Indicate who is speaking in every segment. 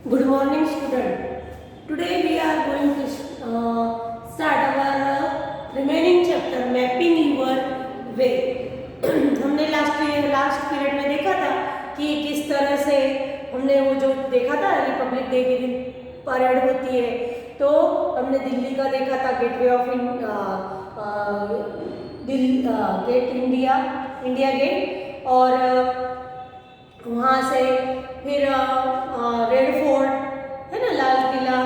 Speaker 1: Good morning, student. Today we are going to start our remaining chapter, mapping your way. हमने last period में देखा था कि किस तरह से हमने वो जो देखा था रिपब्लिक डे के दिन परेड होती है, तो हमने दिल्ली का देखा था, gateway of gate India gate, और वहाँ से फिर रेड फोर्ट है ना, लाल किला,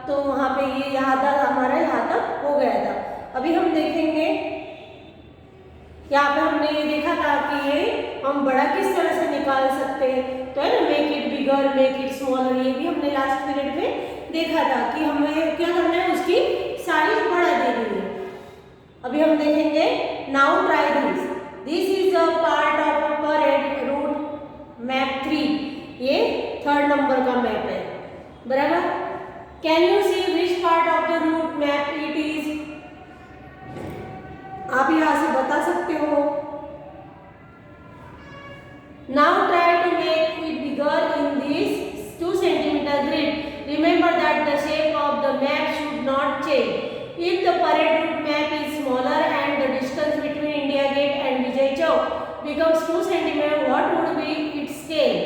Speaker 1: तो वहाँ पे ये यहाँ तक हमारा यहाँ तक हो गया था। अभी हम देखेंगे, यहाँ पे हमने ये देखा था कि ये हम बड़ा किस तरह से निकाल सकते हैं, तो है ना, make it bigger, make it smaller, ये भी हमने लास्ट पीरियड में देखा था कि हमें क्या करना है, उसकी साइज बढ़ा देनी है। अभी हम देखेंगे, now try this is a part of a parade route map 3, ये 3rd नंबर का मैप है, बराबर। Can you see which part of the route map it is, आप यहां से बता सकते हो। Now try to make it bigger in this 2 cm grid. Remember that the shape of the map should not change. If the parade route map is smaller and the distance between India Gate and Vijay Chowk becomes 2 cm, what would be its scale?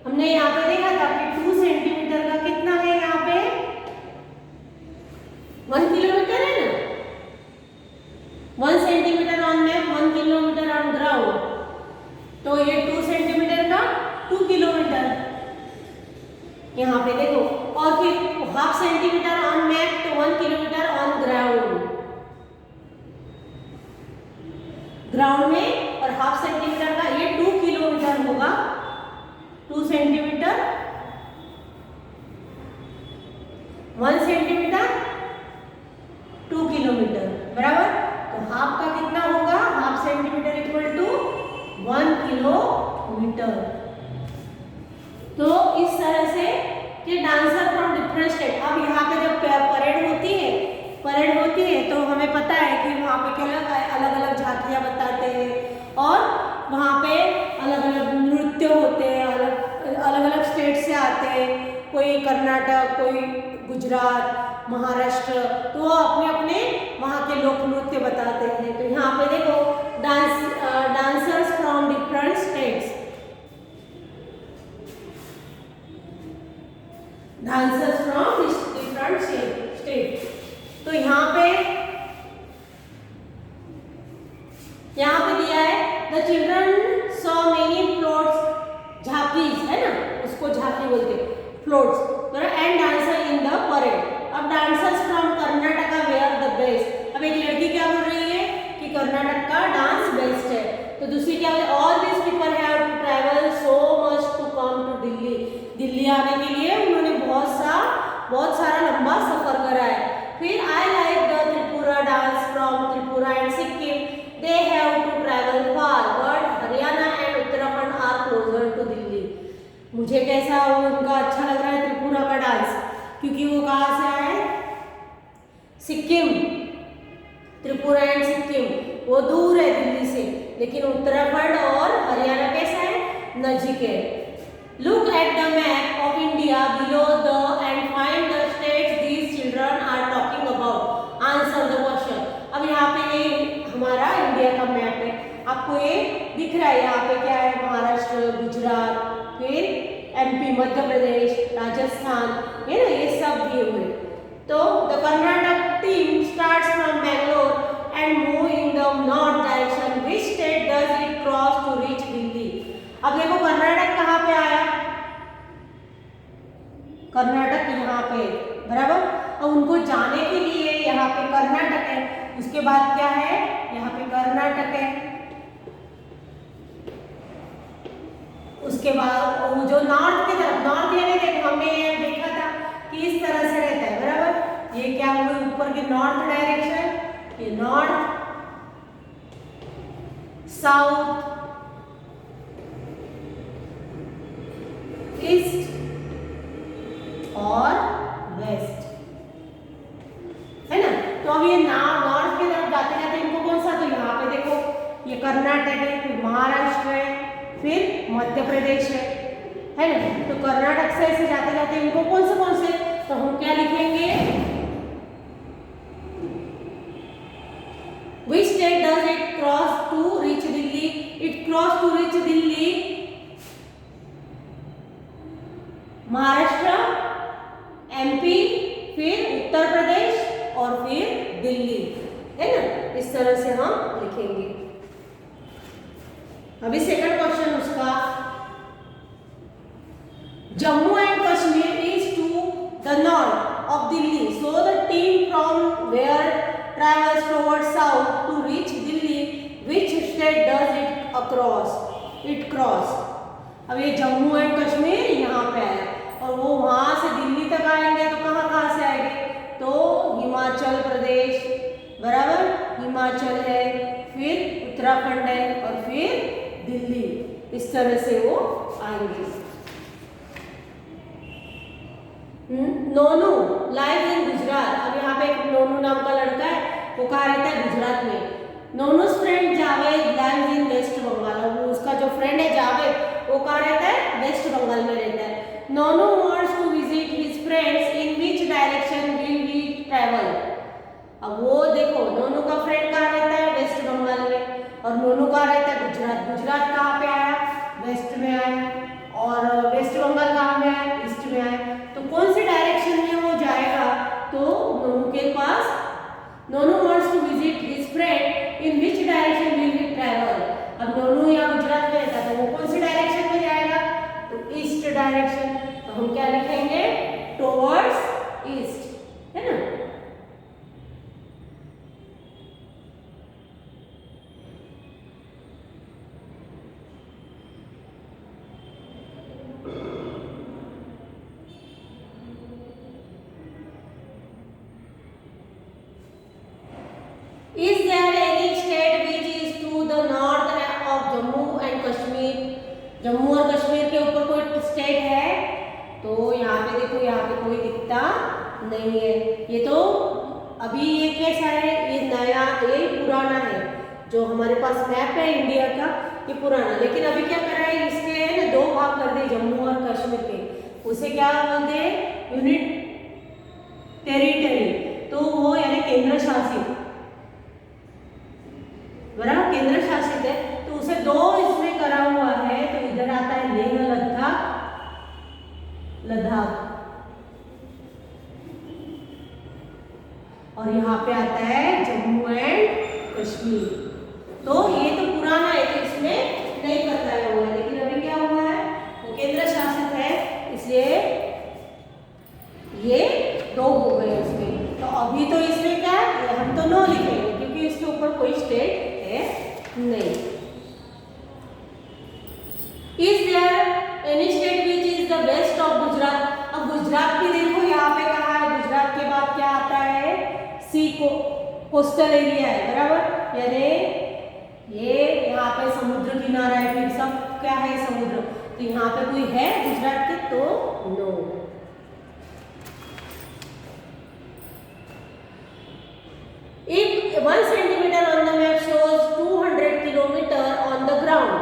Speaker 1: हमने यहाँ पे देखा था कि 2 centimetre का कितना है, यहाँ पे 1 किलोमीटर है ना, 1 centimetre on map, 1 kilometre on ground, तो ये 2 सेंटीमीटर का 2 किलोमीटर यहाँ पे देखो, और फिर हाफ सेंटीमीटर ऑन मैप तो 1 किलोमीटर ऑन ग्राउंड में, और हाफ सेंटीमीटर का ये 2 किलोमीटर होगा, 2 सेंटीमीटर, 1 सेंटीमीटर, 2 किलोमीटर, बराबर। तो हाफ का कितना होगा, half centimetre equal to 1 kilometre. तो इस तरह से कि डांसर फ्रॉम डिफरेंट स्टेट, अब यहाँ पे जब परेड होती है तो हमें पता है कि वहाँ पे क्या अलग अलग झांकियाँ बताते हैं, और वहाँ पे अलग अलग नृत्य होते हैं, अलग अलग स्टेट से आते हैं, कोई कर्नाटक, कोई गुजरात, महाराष्ट्र, तो वो अपने अपने वहाँ के लोक नृत्य बताते हैं। तो यहाँ पे देखो, dancers from different states, dancers from different state. तो यहाँ पे दिया है, the children saw many floats, झांकीज है ना, उसको झांकी बोलते हैं, floats, and dancer in the parade. अब dancers from Karnataka were the best, अब एक लड़की क्या बोल रही है कि कर्नाटक का डांस बेस्ट है, तो दूसरी क्या बोले, all this people have to travel so much to come to Delhi आने के लिए उन्होंने बहुत सारा लंबा सफर करा है। फिर I like the Tripura dance from Tripura and Sikkim, they have to travel far, but Haryana and Uttarakhand are closer to Delhi. मुझे कैसा उनका अच्छा लग रहा है त्रिपुरा का डांस, क्योंकि वो कहाँ से आया है, सिक्किम, त्रिपुरा एंड सिक्किम वो दूर है दिल्ली से, लेकिन उत्तराखंड और हरियाणा कैसा है, नजीक है। Look at the map of India below and find the states these children are talking about. Answer the question. अब यहाँ पे ये हमारा इंडिया का मैप है, आपको ये दिख रहा है, यहाँ पे क्या है, महाराष्ट्र, गुजरात, फिर MP, मध्य प्रदेश, राजस्थान, है ना, ये सब दिए हुए। तो the Karnataka team starts from Bangalore and move in the north direction. Which state does it cross to reach Delhi? अब देखो कर्नाटक कहाँ पे आया, कर्नाटक यहाँ पे, बराबर। और उनको जाने के लिए यहाँ पे कर्नाटक है, उसके बाद क्या है, यहाँ पे कर्नाटक है, उसके बाद वो जो नॉर्थ की तरफ, नॉर्थ यानी देखो हमने देखा था कि इस तरह से रहता है, बराबर। ये क्या हुआ, ऊपर की नॉर्थ डायरेक्शन, ये नॉर्थ, साउथ, ईस्ट और वेस्ट, है ना। तो अब ये नॉर्थ की तरफ जाते जाते इनको कौन सा, तो यहाँ पे देखो ये कर्नाटक है, फिर महाराष्ट्र है, फिर मध्य प्रदेश है, है ना। तो कर्नाटक से ऐसे जाते जाते इनको कौन से, तो हम क्या लिखेंगे, Which state does it cross to reach Delhi? It cross to reach Delhi Maharashtra, MP, फिर उत्तर प्रदेश और फिर दिल्ली, है ना। इस तरह से हम लिखेंगे। अभी सेकंड क्वेश्चन उसका, Jammu and Kashmir is to the north of Delhi, so the team from where travels towards south to reach Delhi. Which state does it across? It cross. अब ये जम्मू एंड कश्मीर यहाँ पे आया और वो वहाँ से दिल्ली तक आएंगे तो कहाँ से आएंगे, तो हिमाचल प्रदेश, बराबर, हिमाचल है, फिर उत्तराखंड है और फिर दिल्ली, इस तरह से वो आएंगे। नोनू लाइव इन गुजरात। अब यहाँ पे एक नोनू नाम का लड़का है, वो कहाँ रहता है, गुजरात में। Nonu's friend Javed live in West Bengal. वो उसका जो फ्रेंड है जावेद, वो कहाँ रहता है, वेस्ट बंगाल में रहता है। Nonu wants to visit his friends, in which direction will he travel. अब वो देखो, नोनू का फ्रेंड कहाँ रहता है, वेस्ट बंगाल में, और नोनू कहाँ रहता है, गुजरात। गुजरात कहाँ पे आया, वेस्ट में आया, और वेस्ट बंगाल कहाँ में आया, ईस्ट में आया। तो कौन से डायरेक्शन में वो जाएगा, तो नोनू के पास, Nonu wants to visit his friend, in which direction will he travel. अब नोनू यहाँ गुजरात में रहता है तो वो कौन सी डायरेक्शन में जाएगा, तो ईस्ट डायरेक्शन। तो हम क्या लिखेंगे, टुवर्ड्स ईस्ट, है ना। Is there any state which is to the north of Jammu and Kashmir? Jammu और कश्मीर के ऊपर कोई स्टेट है, तो यहाँ पे देखो, यहाँ पे कोई दिखता नहीं है। ये तो अभी ये कैसा है, ये नया, ये पुराना है। जो हमारे पास मैप है इंडिया का, ये पुराना, लेकिन अभी क्या करा है, इसके है ना 2 भाग कर दिए जम्मू और कश्मीर के। उसे क्या बोलते हैं, यूनिट टेरिटरी, तो वो यानी केंद्र शासित, बराबर, केंद्र शासित है। तो उसे 2 इसमें करा हुआ है, तो इधर आता है लेह लद्दाख, और यहाँ पे आता है जम्मू एंड कश्मीर। तो ये तो पुराना है, तो इसमें नहीं बताया हुआ है, लेकिन अभी क्या हुआ है, वो केंद्र शासित है, इसलिए ये 2 हो गए उसमें। तो अभी तो इसमें क्या है, हम तो 9 लिखेंगे क्योंकि इसके ऊपर कोई स्टेट नहीं। Is there any state which is the west of Gujarat? अब गुजरात भी देखो, यहाँ पे कहा है, गुजरात के बाद क्या आता है, सी को कोस्टल एरिया है, बराबर, यानी ये यहाँ पे समुद्र किनारा है, फिर सब क्या है, समुद्र। तो यहाँ पे कोई है गुजरात के, तो no. If 1 centimeter on the map shows 200 kilometer on the ground,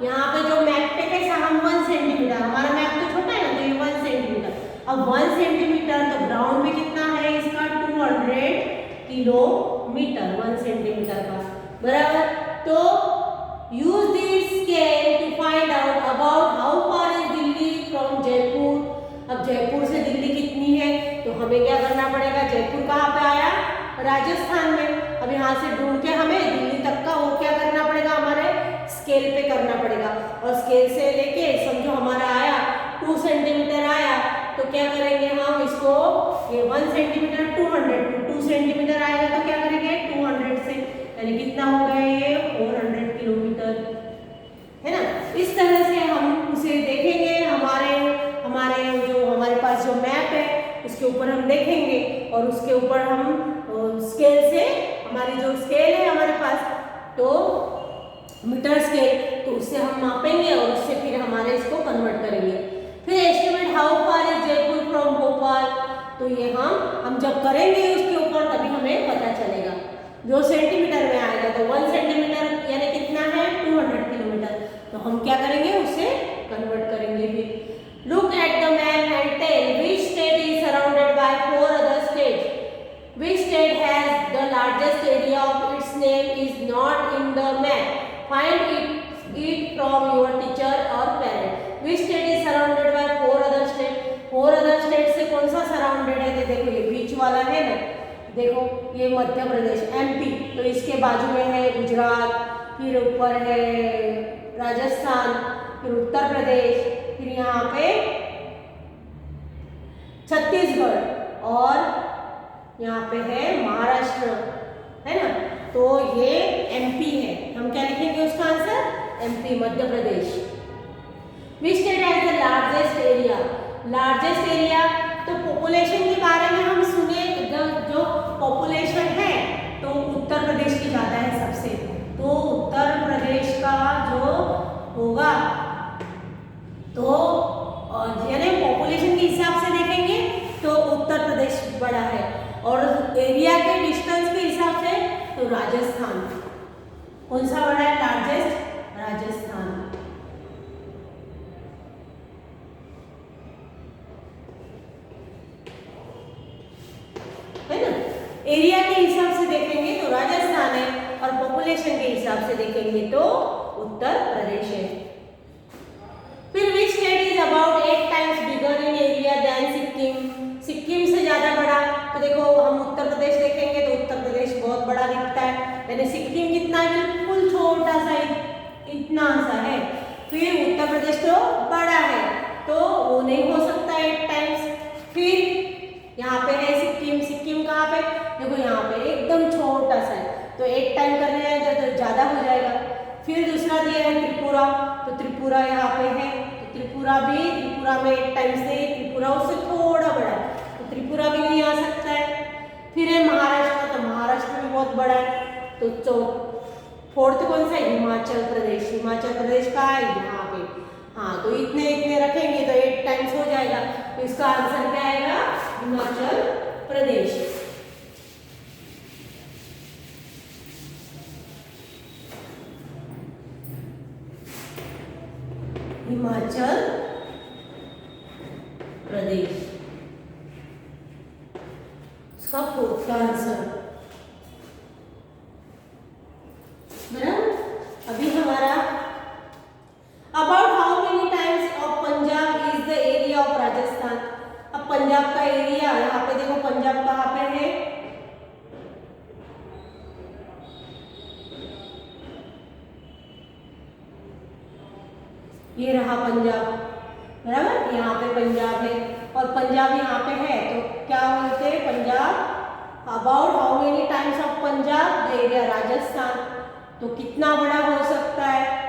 Speaker 1: यहाँ पे जो मैप पे कैसा, हम 1 सेंटीमीटर, हमारा मैप तो छोटा है ना, तो ये 1 सेंटीमीटर। अब 1 सेंटीमीटर तो ग्राउंड में कितना है इसका, 200 किलोमीटर 1 सेंटीमीटर का, बराबर। तो use this scale to find out about how far is Delhi from Jaipur. अब जयपुर से दिल्ली कितनी है, तो हमें क्या करना पड़ेगा, जयपुर कहाँ पे आया, राजस्थान में। अब यहाँ से ढूंढ के हमें दिल्ली तक का वो क्या करना पड़ेगा, हमारे स्केल पे करना पड़ेगा। और स्केल से लेके समझो हमारा आया 2 सेंटीमीटर आया, तो क्या करेंगे हम इसको, ये 1 सेंटीमीटर 2 सेंटीमीटर आएगा, तो क्या करेंगे 200 से, यानी कितना हो गया ये 400 किलोमीटर, है ना। इस तरह से हम उसे देखेंगे, हमारे जो हमारे पास जो मैप है उसके ऊपर हम देखेंगे, और उसके ऊपर हम स्केल से, हमारी जो स्केल है हमारे पास, तो मीटर स्केल, तो उससे हम मापेंगे और उससे फिर हमारे इसको कन्वर्ट करेंगे। फिर estimate how far is Jaipur from Bhopal, तो ये हम जब करेंगे उसके ऊपर तभी हमें पता चलेगा। जो सेंटीमीटर में आएगा तो 1 सेंटीमीटर यानी कितना है 200 किलोमीटर, तो हम क्या करेंगे उसे कन्वर्ट करेंगे। फिर Look at the map and tell which state is surrounded by four other states. Which state has the largest area of its name is not in the map. Find it from your teacher or parent. Which state is surrounded by four other states? Four other state से कौन सा surrounded है? देखो ये बीच वाला है ना, देखो ये मध्य प्रदेश एमपी, तो इसके बाजू में है गुजरात, फिर ऊपर है राजस्थान, फिर उत्तर प्रदेश, फिर यहाँ पे छत्तीसगढ़ और यहाँ पे है महाराष्ट्र, है ना। तो ये एमपी है, हम क्या लिखेंगे उसका answer? MP, Madhya Pradesh. Which state has the largest area? Largest area, तो पॉपुलेशन के बारे में हम सुने, जो पॉपुलेशन है तो उत्तर प्रदेश की ज़्यादा है सबसे, तो उत्तर प्रदेश का जो होगा तो यानी पॉपुलेशन के हिसाब से देखेंगे तो उत्तर प्रदेश बड़ा है, और एरिया के डिस्टेंस के हिसाब से तो राजस्थान। कौन सा बड़ा है लार्जेस्ट? राजस्थान। है ना, एरिया के हिसाब से देखेंगे तो राजस्थान है, और पॉपुलेशन के हिसाब से देखेंगे तो उत्तर प्रदेश है। फिर which state is about 8 times bigger in area than Sikkim? Sikkim से ज्यादा बड़ा, तो देखो हम उत्तर प्रदेश देखेंगे तो उत्तर प्रदेश बहुत बड़ा दिखता है, यानी सिक्किम कितना है? बिल्कुल छोटा सा, इतना सा है। फिर उत्तर प्रदेश तो बड़ा है, तो वो नहीं हो सकता 8 टाइम्स। फिर यहाँ पे है सिक्किम, सिक्किम कहाँ पे? देखो यहाँ पे एकदम छोटा सा है, तो 8 टाइम करने जाएगा तो ज़्यादा हो जाएगा। फिर दूसरा दिया है त्रिपुरा, तो त्रिपुरा यहाँ पे है, तो त्रिपुरा में 8 टाइम्स नहीं, त्रिपुरा उससे थोड़ा बड़ा है, तो त्रिपुरा भी नहीं आ सकता है। फिर है महाराष्ट्र, तो महाराष्ट्र भी बहुत बड़ा है, तो फोर्थ कौन सा है? हिमाचल प्रदेश। हिमाचल प्रदेश का है यहाँ पे, हाँ, तो इतने रखेंगे तो 8 टाइम्स हो जाएगा, तो इसका आंसर क्या आएगा? हिमाचल प्रदेश। हिमाचल प्रदेश इसका फोर्थ का आंसर। बराबर। अभी हमारा about how many times of Punjab is the area of Rajasthan? अब पंजाब का एरिया, यहाँ पे देखो पंजाब कहाँ पे है? ये रहा पंजाब, बराबर, यहाँ पे पंजाब है, और पंजाब यहाँ पे है, तो क्या बोलते हैं? Punjab. About how many times of Punjab the area Rajasthan? तो कितना बड़ा हो सकता है?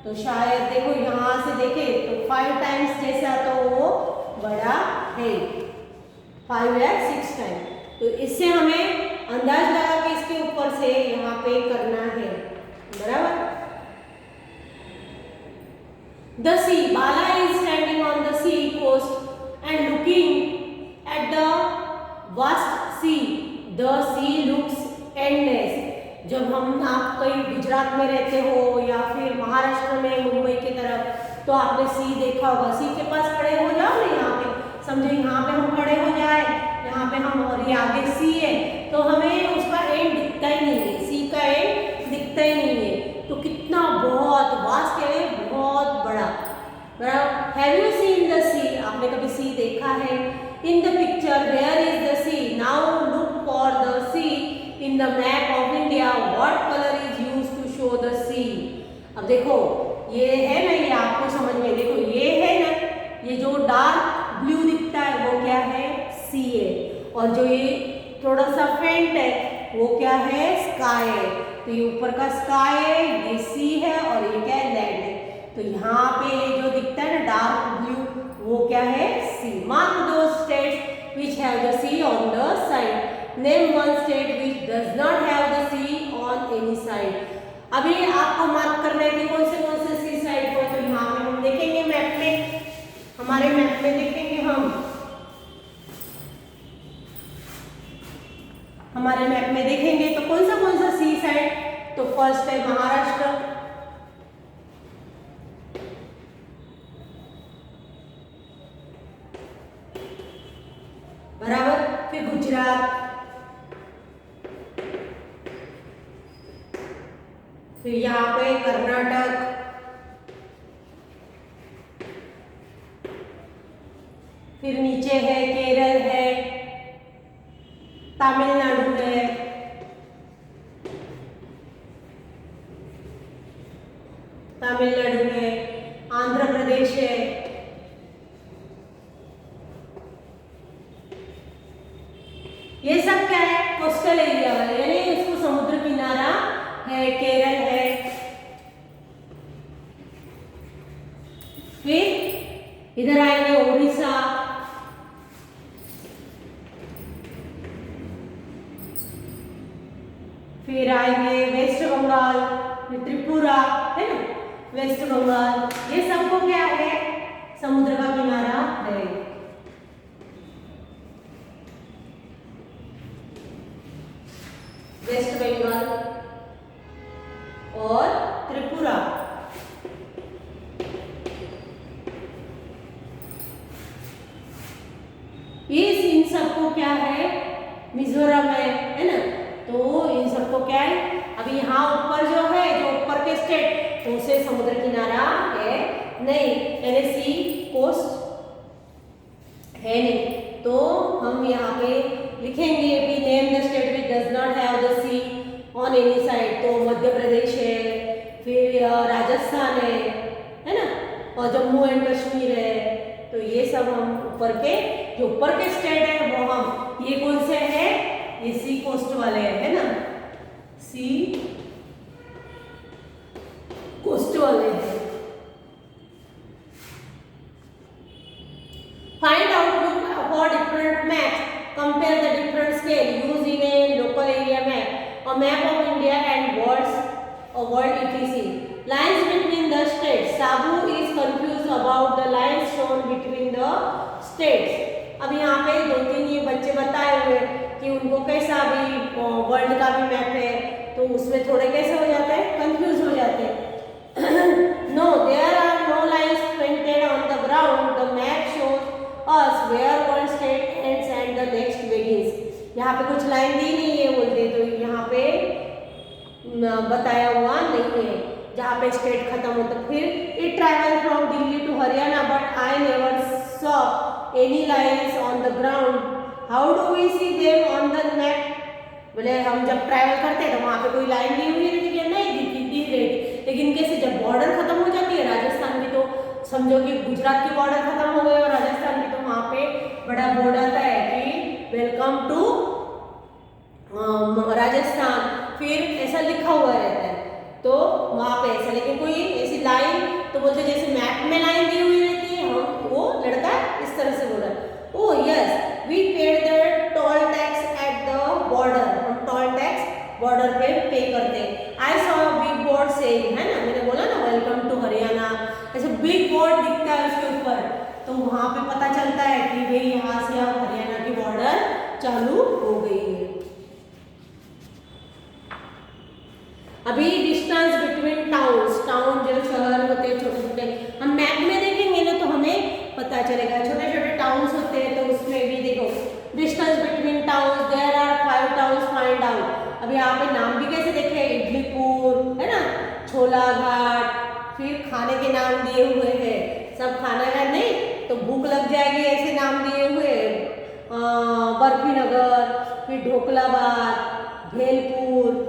Speaker 1: तो शायद देखो यहाँ से देखे तो 5 टाइम्स जैसा, तो वो बड़ा है, 5 या 6 टाइम। तो इससे हमें अंदाज लगा के इसके ऊपर से यहाँ पे करना है, बराबर। The sea, Bala is standing on the sea coast and looking at the vast sea. The sea looks endless. जब आप कहीं गुजरात में रहते हो या फिर महाराष्ट्र में मुंबई की तरफ, तो आपने सी देखा होगा, सी के पास खड़े हो जाओ ना, यहाँ पे समझो यहाँ पे हम खड़े हो जाए, यहाँ पे हम, और ये आगे सी है, तो हमें उसका एंड दिखता ही नहीं है, सी का एंड दिखता ही नहीं है, तो कितना बहुत वास्ट है, बहुत बड़ा, बराबर। Have you seen the sea? आपने कभी सी देखा है? In the picture where is the sea? Now look for the sea in the map of India, what colour is used to show the sea? अब देखो ये है ना, ये आपको समझ में, देखो ये है ना, ये जो डार्क ब्लू दिखता है वो क्या है? सी है, और जो ये थोड़ा सा फेंट है वो क्या है? स्काई है। तो ये ऊपर का स्काई है, ये सी है, और ये क्या है? लैंड है। तो यहाँ पे ये जो दिखता है ना डार्क ब्लू, वो क्या है? सी। मार्क दो states which have the sea on the side. Name one state which does not have the sea on any side. अभी आपको मार्क करना है कि कौन से सी साइड को, तो यहाँ पे हम देखेंगे मैप में, हमारे मैप में देखेंगे हम, हमारे मैप में देखेंगे तो कौन सा सी साइड? तो फर्स्ट है महाराष्ट्र, बराबर। फिर गुजरात, फिर यहाँ पे कर्नाटक, फिर नीचे है केरल है, तमिलनाडु है, आंध्र प्रदेश है, ये सब क्या है, कोस्टल एरिया वाले, यानी इसको समुद्र किनारा है, केरल है। फिर इधर आएंगे उड़ीसा, फिर आएंगे वेस्ट बंगाल, त्रिपुरा है ना, वेस्ट बंगाल, ये सबको क्या है, समुद्र का किनारा है। वेस्ट बंगाल और त्रिपुरा, इस इन सबको क्या है, मिजोरम है ना, तो इन सबको क्या है, अभी यहाँ ऊपर जो है, जो ऊपर के स्टेट, तो उसे समुद्र किनारा है नहीं, यानी सी कोस्ट है नहीं। तो हम यहाँ पे लिखेंगे भी name the state which does not have the sea on any side, तो मध्य प्रदेश है, फिर राजस्थान है ना, और जम्मू एंड कश्मीर है। तो ये सब हम ऊपर के, जो ऊपर के स्टेट है वो हम, ये कौन से है, ये सी कोस्ट वाले है ना, सी कोस्ट वाले हैं। Find out for different maps, compare the different scale use in A local area map, a map of India and world etc. Lines between the states. Sabu is confused about the lines shown between the states. अब यहाँ पे दो तीन ये बच्चे बताए हुए कि उनको कैसा भी वर्ल्ड का भी मैप है, तो उसमें थोड़े कैसे हो जाते हैं, कंफ्यूज हो जाते हैं। No, there are no lines printed on the ground. The map shows us where one state ends and the next begins. यहाँ पे कुछ लाइन दी नहीं है बोलते, तो यहाँ पे बताया हुआ नहीं है जहाँ पे स्टेट खत्म होता। फिर it travel from Delhi to Haryana but I never saw any lines on the ground, how do we see them on the map. बोले हम जब ट्रैवल करते हैं तो वहाँ पे कोई लाइन दी हुई रहती है, नहीं दिखती रहती, लेकिन कैसे जब बॉर्डर खत्म हो जाती है राजस्थान की, तो समझो कि गुजरात की बॉर्डर खत्म हो गई और राजस्थान की, तो वहाँ पे बड़ा बोर्ड आता है कि वेलकम टू राजस्थान, फिर ऐसा लिखा हुआ रहता है, तो वहाँ पे ऐसा, लेकिन कोई ऐसी लाइन तो बोलते जैसे मैप में लाइन दी हुई रहती है, हम वो लड़का इस तरह से बोला, oh yes we paid the toll tax at the border, हम टोल टैक्स बॉर्डर पे करते हैं। I saw big board saying, है ना, मैंने बोला ना वेलकम टू हरियाणा, ऐसे बिग बोर्ड दिखता है उसके ऊपर, तो वहाँ पे पता चलता है कि भाई यहाँ से अब हरियाणा की बॉर्डर चालू हो गई है। अभी डिस्टेंस बिटवीन टाउन्स, टाउन जो शहर होते हैं छोटे छोटे, हम मैप में देखेंगे ना तो हमें पता चलेगा, छोटे छोटे टाउन्स होते हैं, तो उसमें भी देखो distance between towns, there are 5 towns find out. अब यहाँ पे नाम भी कैसे देखे, इडलीपुर है ना, छोला घाट, फिर खाने के नाम दिए हुए हैं, सब खाना है नहीं तो भूख लग जाएगी ऐसे नाम दिए हुए, बर्फी नगर, फिर ढोकलाबाद, भेलपुर।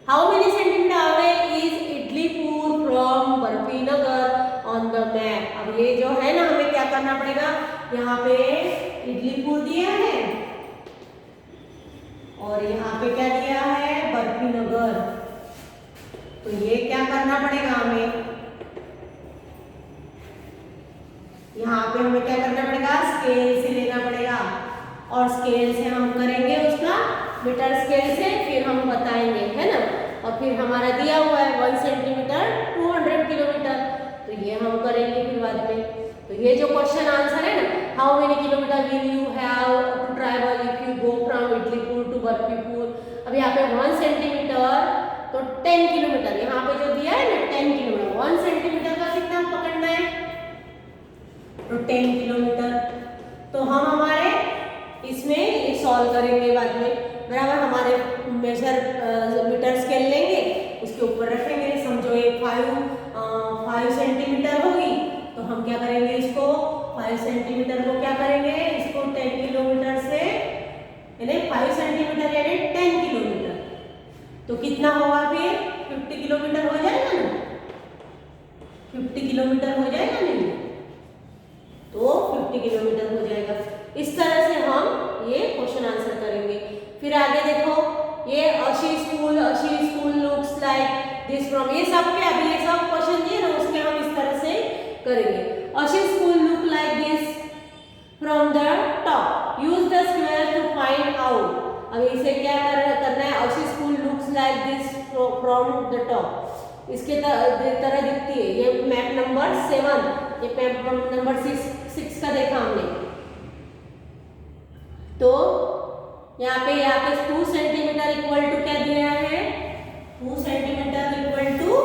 Speaker 1: How many centimeter away is इडलीपुर from barfi Nagar on the map? अब ये जो है ना, हमें क्या करना पड़ेगा, यहाँ पे इडलीपुर दिया है और यहाँ पे क्या दिया है, बर्फी नगर, तो ये क्या करना पड़ेगा हमें, यहाँ पे हमें क्या करना पड़ेगा, स्केल से लेना पड़ेगा, और स्केल से हम करेंगे उसका मीटर स्केल से, फिर हम बताएंगे, है ना, और फिर हमारा दिया हुआ है 1 सेंटीमीटर 200 किलोमीटर, तो ये हम करेंगे फिर बाद में। तो ये जो क्वेश्चन आंसर है ना, how many kilometre will you have to travel if you go from Idlipur to Barfipur. अब यहाँ पे 1 सेंटीमीटर तो 10 किलोमीटर, यहाँ पे जो दिया है ना 10 किलोमीटर, 1 सेंटीमीटर का कितना पकड़ना है, तो 10 किलोमीटर। तो हम हमारे इसमें ये सॉल्व करेंगे बाद में, बराबर। हमारे मीटर स्केल लेंगे, उसके ऊपर रखेंगे। समझो ये 5 सेंटीमीटर होगी, तो हम क्या करेंगे, इसको 5 सेंटीमीटर को क्या करेंगे, इसको 10 किलोमीटर से, यानी 5 सेंटीमीटर यानी 10 किलोमीटर, तो कितना होगा फिर 50 किलोमीटर हो जाएगा ना, 50 किलोमीटर हो जाएगा नहीं, तो 50 किलोमीटर हो जाएगा। इस तरह से हम ये क्वेश्चन आंसर करेंगे। फिर आगे देखो, ये अशी school looks like this from, ये सब के अभी ये सब क्वेश्चन दिए ना, उसके हम इस तरह से करेंगे। अशी school look like this from the top, use the square to find out. अब इसे क्या करना है, अशी school looks like this from the top, इसके तरह दिखती है। ये मैप नंबर 7, ये मैप नंबर 6 का देखा हमने। तो यहाँ पे 2 सेंटीमीटर इक्वल टू क्या दिया है, 2 centimetre equal to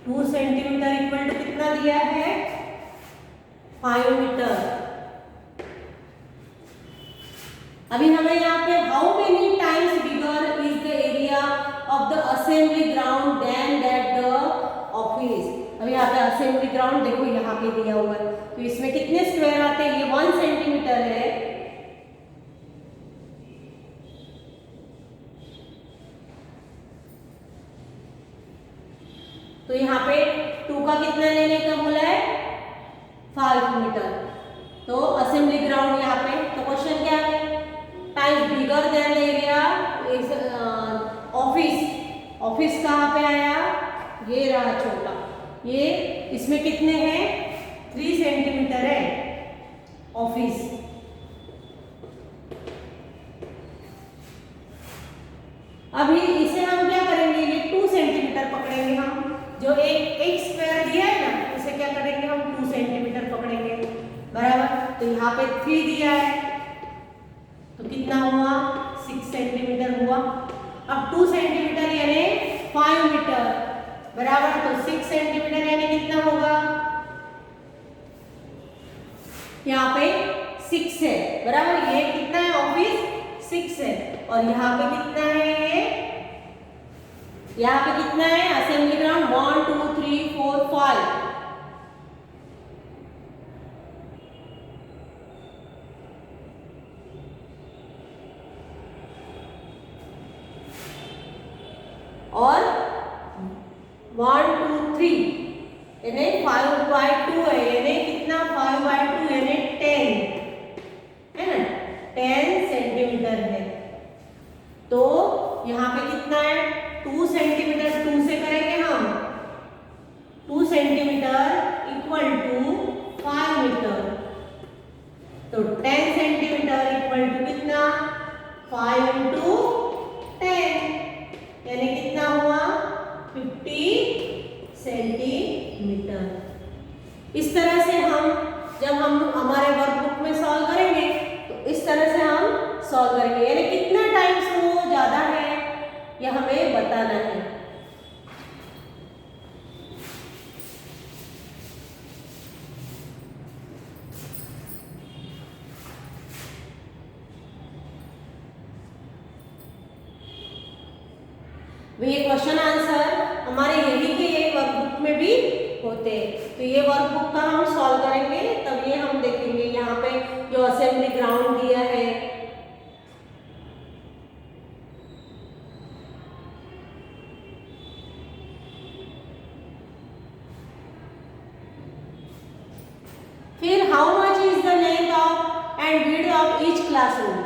Speaker 1: 2 centimetre equal to कितना दिया है, 5 मीटर। अभी हमें यहाँ पे how many times bigger is the area of the assembly ground than that the office. अभी यहाँ पे असेंबली ग्राउंड देखो यहाँ पे दिया हुआ है, तो इसमें कितने स्क्वायर आते हैं, ये 1 सेंटीमीटर है, तो यहाँ पे 2 का कितना लेने का बोला है, 5 मीटर। तो असेंबली ग्राउंड यहाँ पे, तो क्वेश्चन क्या है, times bigger than area is office कहाँ पे आया, ये रहा छोटा, ये इसमें कितने हैं, 3 सेंटीमीटर है ऑफिस। अभी इसे हम क्या करेंगे, ये 2 सेंटीमीटर पकड़ेंगे हम, जो एक स्क्वायर दिया है ना, इसे क्या करेंगे हम 2 सेंटीमीटर पकड़ेंगे, बराबर। तो यहाँ पे 3 दिया है, तो कितना हुआ, 6 सेंटीमीटर हुआ। अब 2 सेंटीमीटर यानी 5 मीटर, बराबर। तो 6 सेंटीमीटर यानी कितना होगा, यहाँ पे 6 है, बराबर। ये कितना है, ऑफिस 6 है, और यहाँ पे कितना है, यहाँ पे कितना है, असेंबली ग्राउंड 1 2 3 4 5, और 1 2 3 यानी 5/2 है, यानी कितना 5/2 यानी 10 है ना, 10 सेंटीमीटर है। तो यहाँ पे कितना है, 2 सेंटीमीटर, 2 से करेंगे हम, 2 सेंटीमीटर इक्वल टू 5 मीटर, तो 10 सेंटीमीटर इक्वल टू कितना, 5 इंटू 10 यानी कितना हुआ, 50 सेंटीमीटर। इस तरह से हम जब हम हमारे वर्कबुक में सॉल्व करेंगे, तो इस तरह से हम सॉल्व करेंगे, यानी कितना टाइम्स वो ज़्यादा है यह हमें बताना है। ये क्वेश्चन आंसर हमारे यही के ये वर्कबुक में भी होते हैं, तो ये वर्कबुक का हम सॉल्व करेंगे, तब ये हम देखेंगे। यहाँ पे जो असेंबली ग्राउंड दिया है, फिर how much is the length of and width of each classroom,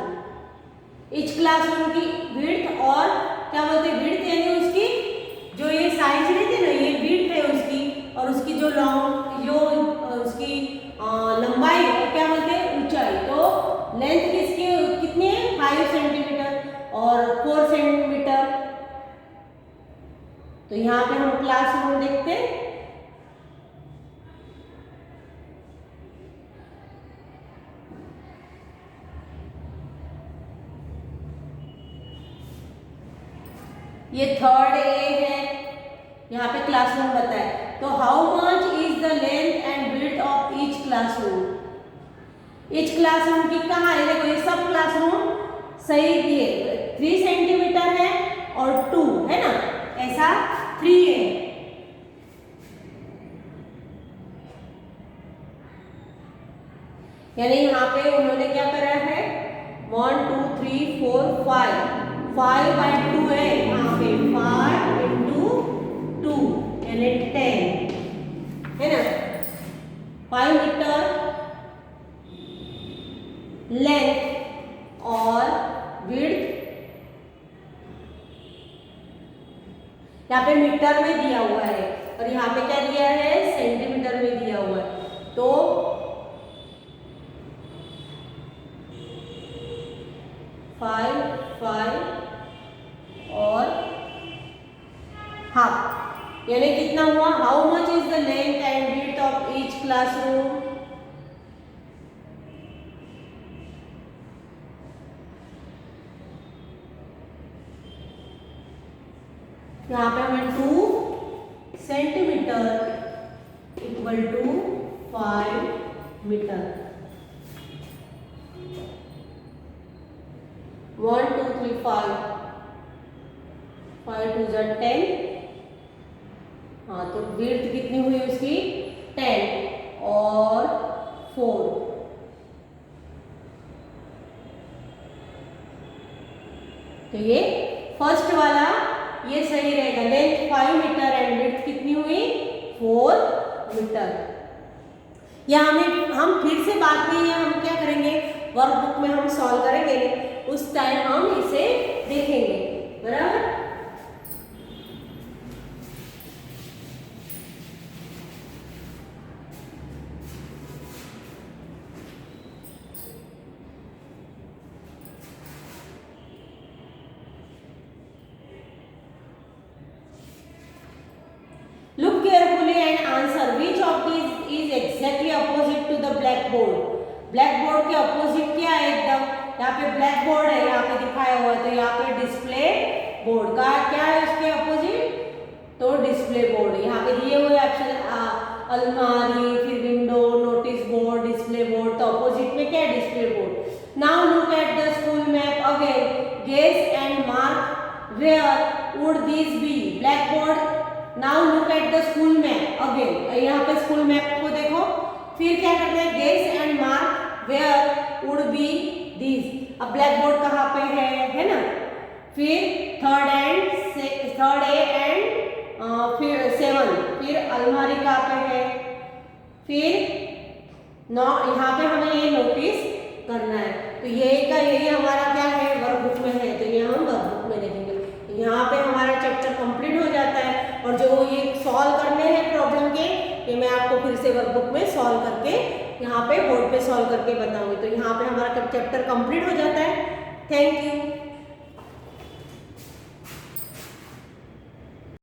Speaker 1: each classroom की विड्थ, और क्या बोलते हैं विड्थ यानी उसकी जो ये साइज रहती है ना, ये विड्थ है उसकी, और उसकी जो लॉन्ग जो उसकी लंबाई और क्या बोलते हैं ऊंचाई। तो लेंथ किसकी कितनी है, 5 सेंटीमीटर और 4 सेंटीमीटर। तो यहाँ पे हम क्लासरूम देखते हैं, ये थर्ड ए है, यहाँ पे क्लासरूम बताया। तो how much is the length and width of each classroom. Each classroom की कहाँ है, देखो ये सब क्लासरूम सही दिए, 3 सेंटीमीटर है और 2 है ना, ऐसा 3 है। यानी यहाँ पे उन्होंने क्या करा है, 1 2 3 4 5 बाई 2 है, यहाँ पे 5 इंटू 2 यानी 10 है ना। 5 मीटर लेंथ और विड्थ यहाँ पे मीटर में दिया हुआ है और यहाँ पे क्या दिया है, सेंटीमीटर में दिया हुआ है। तो 5 और हाफ यानी कितना हुआ, how much is the length and width of each classroom. यहाँ पे हमें 2 सेंटीमीटर इक्वल टू 5 मीटर। 1 2 3 5 5 2 10। हाँ तो विड्थ कितनी हुई उसकी, 10 और 4। तो ये फर्स्ट वाला ये सही रहेगा, लेंथ 5 मीटर एंड विड्थ कितनी हुई, 4 मीटर। या हम फिर से बात नहीं है, हम क्या करेंगे, वर्कबुक में हम सॉल्व करेंगे, उस टाइम हम इसे देखेंगे, बराबर। Look carefully and answer which of these is exactly opposite to the blackboard. Blackboard के अपोजिट क्या है एकदम, यहाँ पे ब्लैक बोर्ड है, यहाँ पे दिखाया हुआ है, तो यहाँ पे डिस्प्ले बोर्ड का क्या है उसके अपोजिट, तो डिस्प्ले बोर्ड। यहाँ पे दिए हुए ऑप्शन अलमारी, फिर window, notice board, display board, तो अपोजिट में क्या है, display board. Now look at the school map again, guess and mark where would this be. Black board, now look at the school map again, यहाँ पे school map को देखो, फिर क्या करते हैं, guess and mark where would be this. अब black board कहाँ पे है ना, फिर थर्ड ए एंड फिर 7, फिर अलमारी कहाँ पे है, फिर यहाँ पे हमें ये नोटिस करना है। तो यही हमारा क्या है, वर्कबुक में है, तो ये हम वर्कबुक में देखेंगे। तो यहाँ पे हमारा चैप्टर कंप्लीट हो जाता है, और जो ये सॉल्व करने हैं प्रॉब्लम के, ये मैं आपको फिर से वर्कबुक में सॉल्व करके यहाँ पे बोर्ड पे सॉल्व करके बताऊंगी। तो यहाँ पे हमारा चैप्टर कंप्लीट हो जाता है। Thank you.